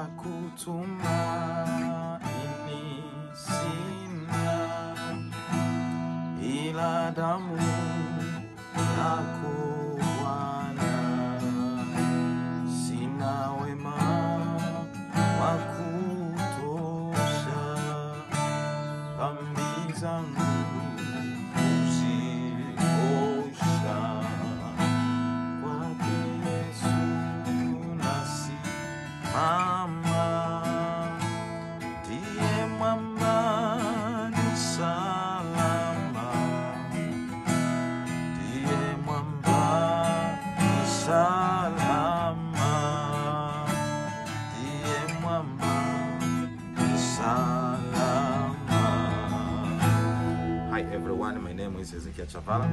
kutumaini sina, ila damu yako Bwana. Sina wema wa kutosha, dhambi zangu uziosha. Kwake Yesu nasimama, ndiye mwamba ni salama, ndiye mwamba ni salama, ndiye mwamba ni salama. Hi everyone, my name is Ezekiel Chavala.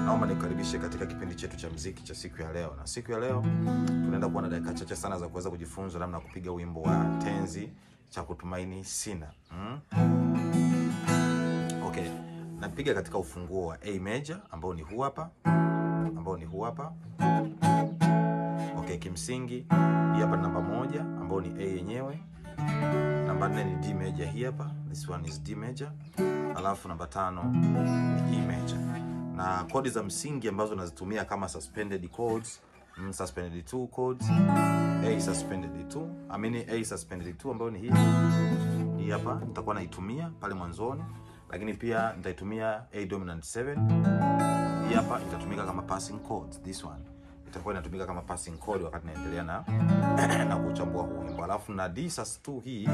Naomba nikaribishe katika kipindi chetu cha muziki cha siku ya leo. Na siku ya leo tunaenda kuwa na dakika chache sana za kuweza kujifunza namna ya kupiga wimbo wa tenzi cha kutumaini sina. Okay, napiga katika ufunguo wa A major ambao ni huu hapa, Okay, kimsingi hii hapa namba 1 ambao ni A yenyewe. Namba 4 ni D major hii hapa. This one is D major. Alafu namba 5 ni E major. Na kodi za msingi ambazo nazitumia kama suspended chords, suspended 2 chords, A suspended 2, A suspended 2 ambayo ni hii hapa, nitakuwa naitumia pale mwanzoni, lakini pia nitaitumia A dominant 7. Hii hapa itatumika kama passing chords. This one itakuwa inatumika kama passing chord wakati naendelea na kuchambua huu wimbo. Alafu na D sus2 hii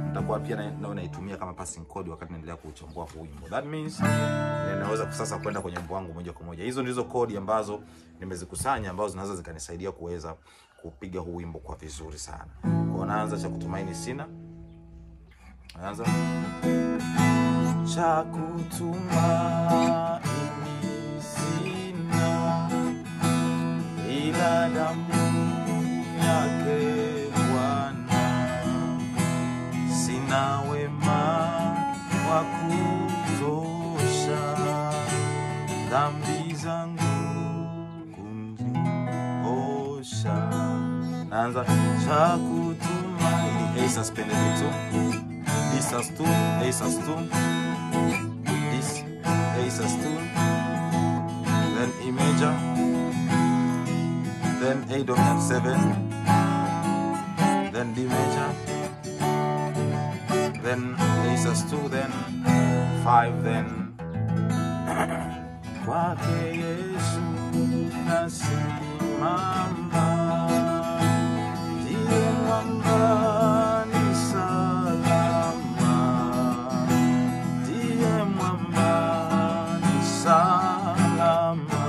nitakuwa pia naitumia kama passing chord wakati naendelea kuchambua huu wimbo. That means ninaweza sasa kwenda kwenye wimbo wangu moja kwa moja. Hizo ndizo kodi ambazo nimezikusanya ambazo zinaweza zikanisaidia kuweza kupiga huu wimbo kwa vizuri sana. Kwa naanza cha kutumaini sina. Naanza cha kutumaini sina, ila damu yake Bwana. Sina wema wa kutosha, dhambi zangu kuziosha. Naanza cha kutumaini A suspended 2, D sus2, A sus2, this A sus2, then E major, then A dominant 7, then D major, then A sus2, then 5, then kwake Yesu nasimama, ndiye mwamba ni salama, ndiye mwamba ni salama,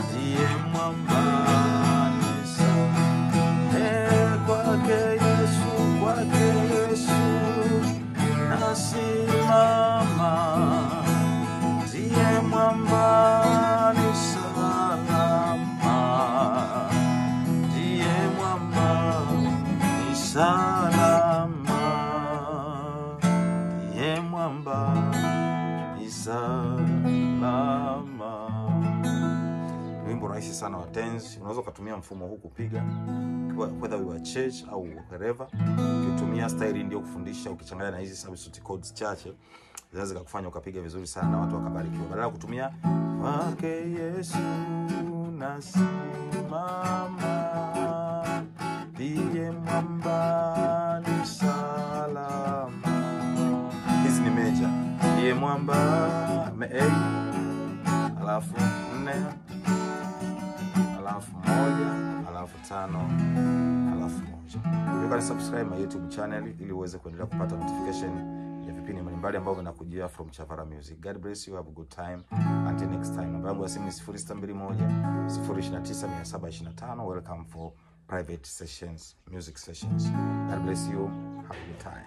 ndiye mwamba ni salama. Kwake Yesu nasimama, ndiye mwamba ni salama, ndiye mwamba ni salama, ndiye mwamba ni salama. Wimbo rahisi sana wa tenzi. Unaweza kutumia mfumo huu kupiga whether you are church au wherever. Ukitumia style ndio kufundisha, ukichanganya na hizi substitute chords chache zinaweza kukufanya ukapiga vizuri sana na watu wakabarikiwa. Badala ya kutumia kwake Yesu nasimama, ndiye mwamba ni salama. Hizi ni major. Ndiye mwamba A, alafu 4, alafu 1, alafu 5, alafu 1. You can subscribe my YouTube channel ili uweze kuendelea kupata notification ya vipindi mbalimbali ambavyo vinakujia from Chavala Music. God bless you, have a good time. Until next time. Namba yangu ya simu ni 0621 029 725. Welcome for private sessions, music sessions. God bless you, have a good time.